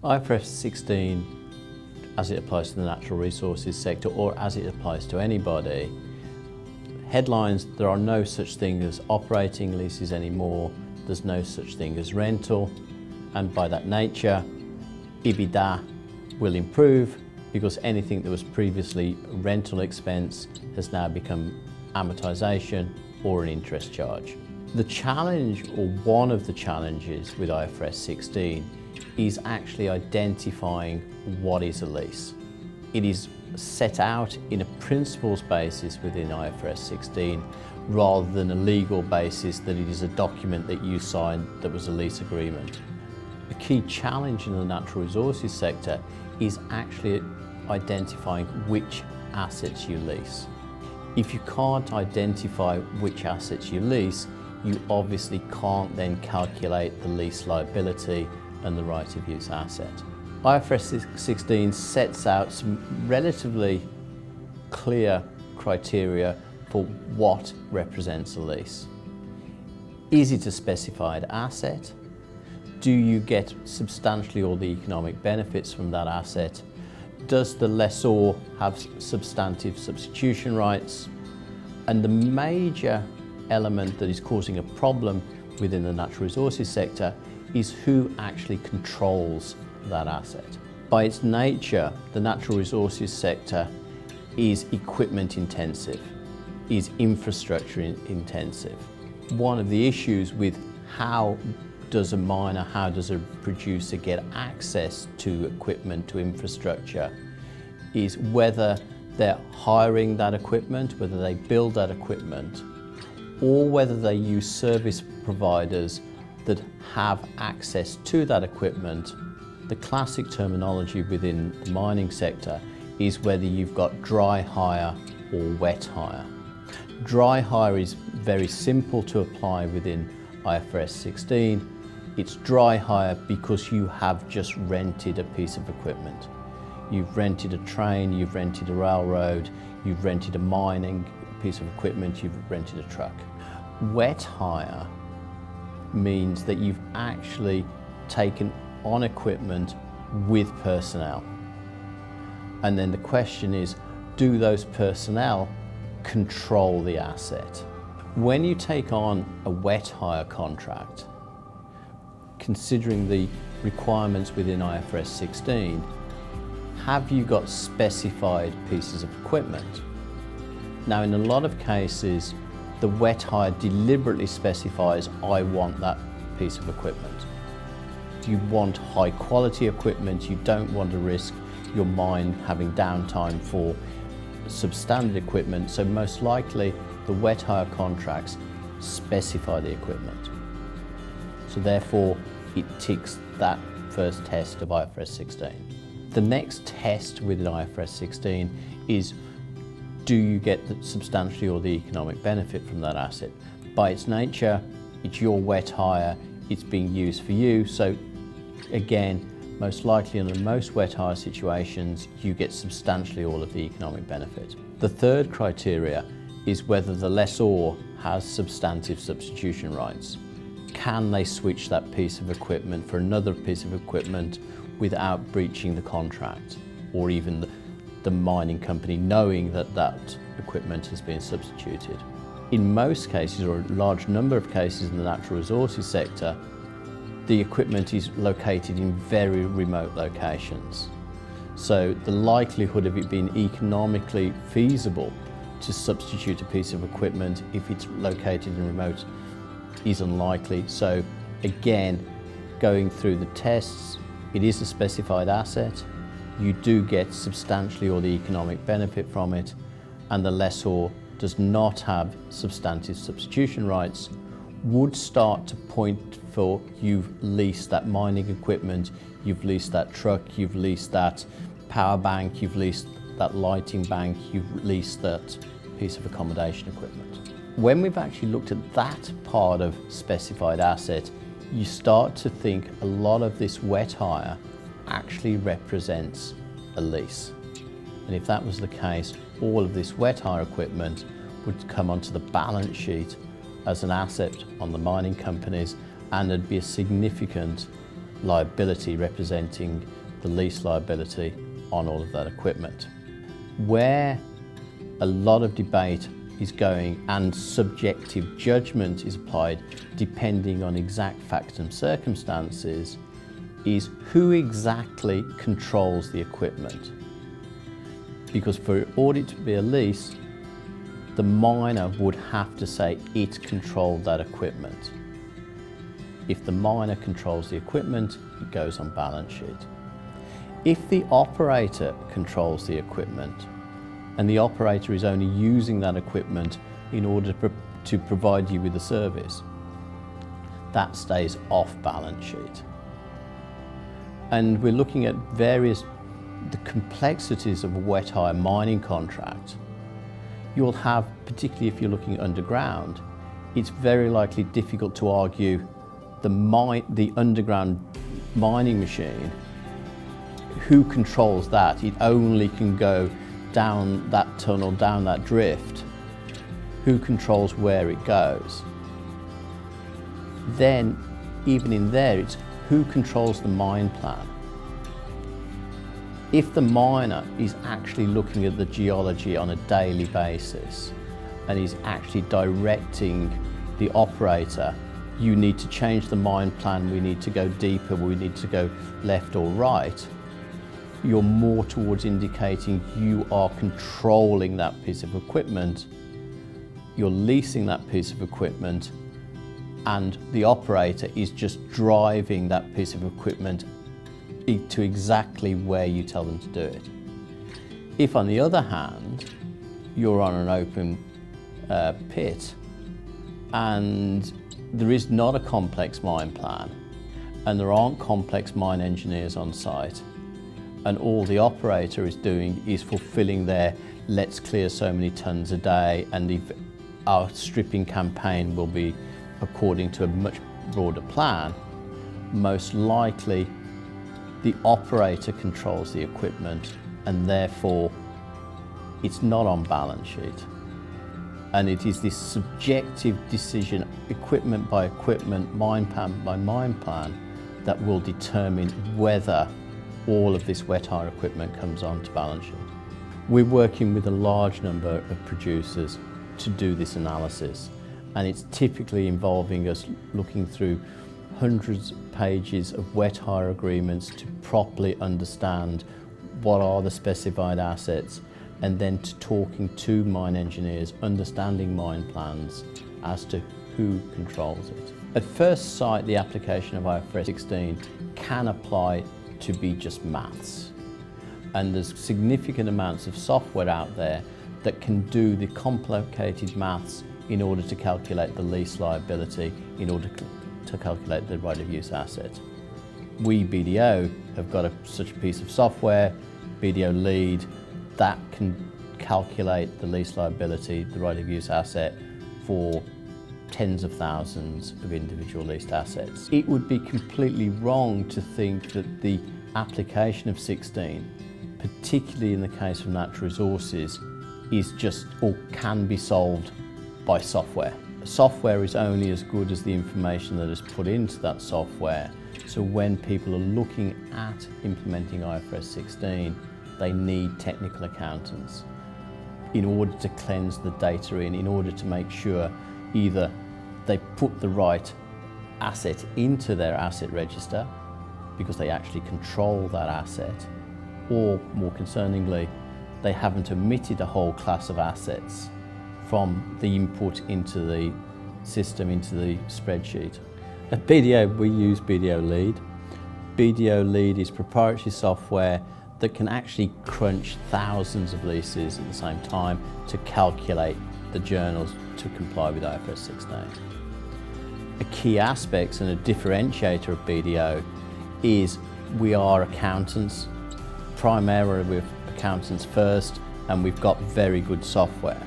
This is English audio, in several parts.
IFRS 16, as it applies to the natural resources sector or as it applies to anybody, headlines, there are no such thing as operating leases anymore, there's no such thing as rental, and by that nature, EBITDA will improve because anything that was previously rental expense has now become amortization or an interest charge. The challenge, or one of the challenges with IFRS 16, is actually identifying what is a lease. It is set out in a principles basis within IFRS 16 rather than a legal basis that it is a document that you signed that was a lease agreement. A key challenge in the natural resources sector is actually identifying which assets you lease. If you can't identify which assets you lease, you obviously can't then calculate the lease liability and the right of use asset. IFRS 16 sets out some relatively clear criteria for what represents a lease. Is it a specified asset? Do you get substantially all the economic benefits from that asset? Does the lessor have substantive substitution rights? And the major element that is causing a problem within the natural resources sector is who actually controls that asset. By its nature, the natural resources sector is equipment intensive, is infrastructure intensive. One of the issues with how does a miner, how does a producer get access to equipment, to infrastructure, is whether they're hiring that equipment, whether they build that equipment, or whether they use service providers that have access to that equipment. The classic terminology within the mining sector is whether you've got dry hire or wet hire. Dry hire is very simple to apply within IFRS 16. It's dry hire because you have just rented a piece of equipment. You've rented a train, you've rented a railroad, you've rented a mining piece of equipment, you've rented a truck. Wet hire means that you've actually taken on equipment with personnel. And then the question is, do those personnel control the asset? When you take on a wet hire contract, considering the requirements within IFRS 16, have you got specified pieces of equipment? Now, in a lot of cases, the wet hire deliberately specifies, I want that piece of equipment. You want high quality equipment, you don't want to risk your mine having downtime for substandard equipment, so most likely the wet hire contracts specify the equipment. So therefore, it ticks that first test of IFRS 16. The next test within IFRS 16 is, do you get substantially all the economic benefit from that asset? By its nature, it's your wet hire, it's being used for you, so again, most likely in most wet hire situations, you get substantially all of the economic benefit. The third criteria is whether the lessor has substantive substitution rights. Can they switch that piece of equipment for another piece of equipment without breaching the contract, or even the mining company knowing that that equipment has been substituted? In most cases, or a large number of cases in the natural resources sector, the equipment is located in very remote locations. So the likelihood of it being economically feasible to substitute a piece of equipment if it's located in remote is unlikely. So again, going through the tests, it is a specified asset. You do get substantially all the economic benefit from it, and the lessor does not have substantive substitution rights, would start to point for you've leased that mining equipment, you've leased that truck, you've leased that power bank, you've leased that lighting bank, you've leased that piece of accommodation equipment. When we've actually looked at that part of specified asset, you start to think a lot of this wet hire actually represents a lease. And if that was the case, all of this wet hire equipment would come onto the balance sheet as an asset on the mining companies, and there'd be a significant liability representing the lease liability on all of that equipment. Where a lot of debate is going and subjective judgment is applied depending on exact facts and circumstances is who exactly controls the equipment. Because for an audit to be a lease, the miner would have to say it controlled that equipment. If the miner controls the equipment, it goes on balance sheet. If the operator controls the equipment, and the operator is only using that equipment in order to provide you with a service, that stays off balance sheet. And we're looking at the complexities of a wet hire mining contract. You'll have, particularly if you're looking underground, it's very likely difficult to argue the underground mining machine, who controls that? It only can go down that tunnel, down that drift. Who controls where it goes? Then, even in there, it's who controls the mine plan. If the miner is actually looking at the geology on a daily basis and is actually directing the operator, you need to change the mine plan, we need to go deeper, we need to go left or right, you're more towards indicating you are controlling that piece of equipment, you're leasing that piece of equipment, and the operator is just driving that piece of equipment to exactly where you tell them to do it. If, on the other hand, you're on an open pit and there is not a complex mine plan and there aren't complex mine engineers on site, and all the operator is doing is fulfilling their let's clear so many tons a day, and our stripping campaign will be according to a much broader plan, most likely the operator controls the equipment and therefore it's not on balance sheet. And it is this subjective decision, equipment by equipment, mine plan by mine plan, that will determine whether all of this wet hire equipment comes onto balance sheet. We're working with a large number of producers to do this analysis, and it's typically involving us looking through hundreds of pages of wet hire agreements to properly understand what are the specified assets, and then to talking to mine engineers, understanding mine plans as to who controls it. At first sight, the application of IFRS 16 can apply to be just maths. And there's significant amounts of software out there that can do the complicated maths in order to calculate the lease liability, in order to calculate the right of use asset. We, BDO, have got such a piece of software, BDO Lead, that can calculate the lease liability, the right of use asset, for tens of thousands of individual leased assets. It would be completely wrong to think that the application of 16, particularly in the case of natural resources, is just or can be solved by software. Software is only as good as the information that is put into that software. So when people are looking at implementing IFRS 16, they need technical accountants in order to cleanse the data in order to make sure either they put the right asset into their asset register because they actually control that asset, or more concerningly, they haven't omitted a whole class of assets from the input into the system, into the spreadsheet. At BDO, we use BDO Lead. BDO Lead is proprietary software that can actually crunch thousands of leases at the same time to calculate the journals to comply with IFRS 16. A key aspect and a differentiator of BDO is we are accountants. Primarily we're accountants first, and we've got very good software.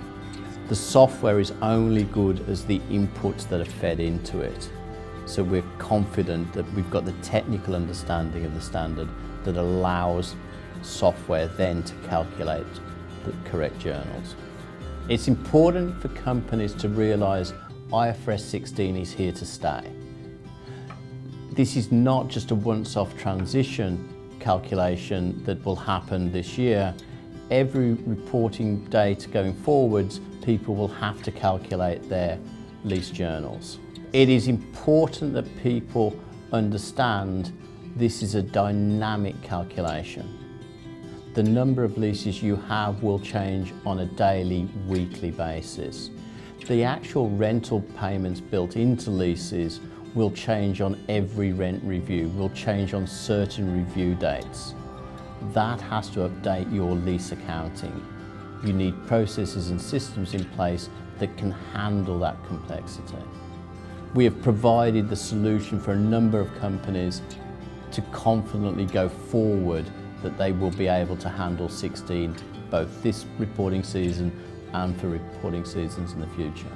The software is only good as the inputs that are fed into it. So we're confident that we've got the technical understanding of the standard that allows software then to calculate the correct journals. It's important for companies to realise IFRS 16 is here to stay. This is not just a once-off transition calculation that will happen this year. Every reporting date going forwards, people will have to calculate their lease journals. It is important that people understand this is a dynamic calculation. The number of leases you have will change on a daily, weekly basis. The actual rental payments built into leases will change on every rent review, will change on certain review dates. That has to update your lease accounting. You need processes and systems in place that can handle that complexity. We have provided the solution for a number of companies to confidently go forward that they will be able to handle 16, both this reporting season and for reporting seasons in the future.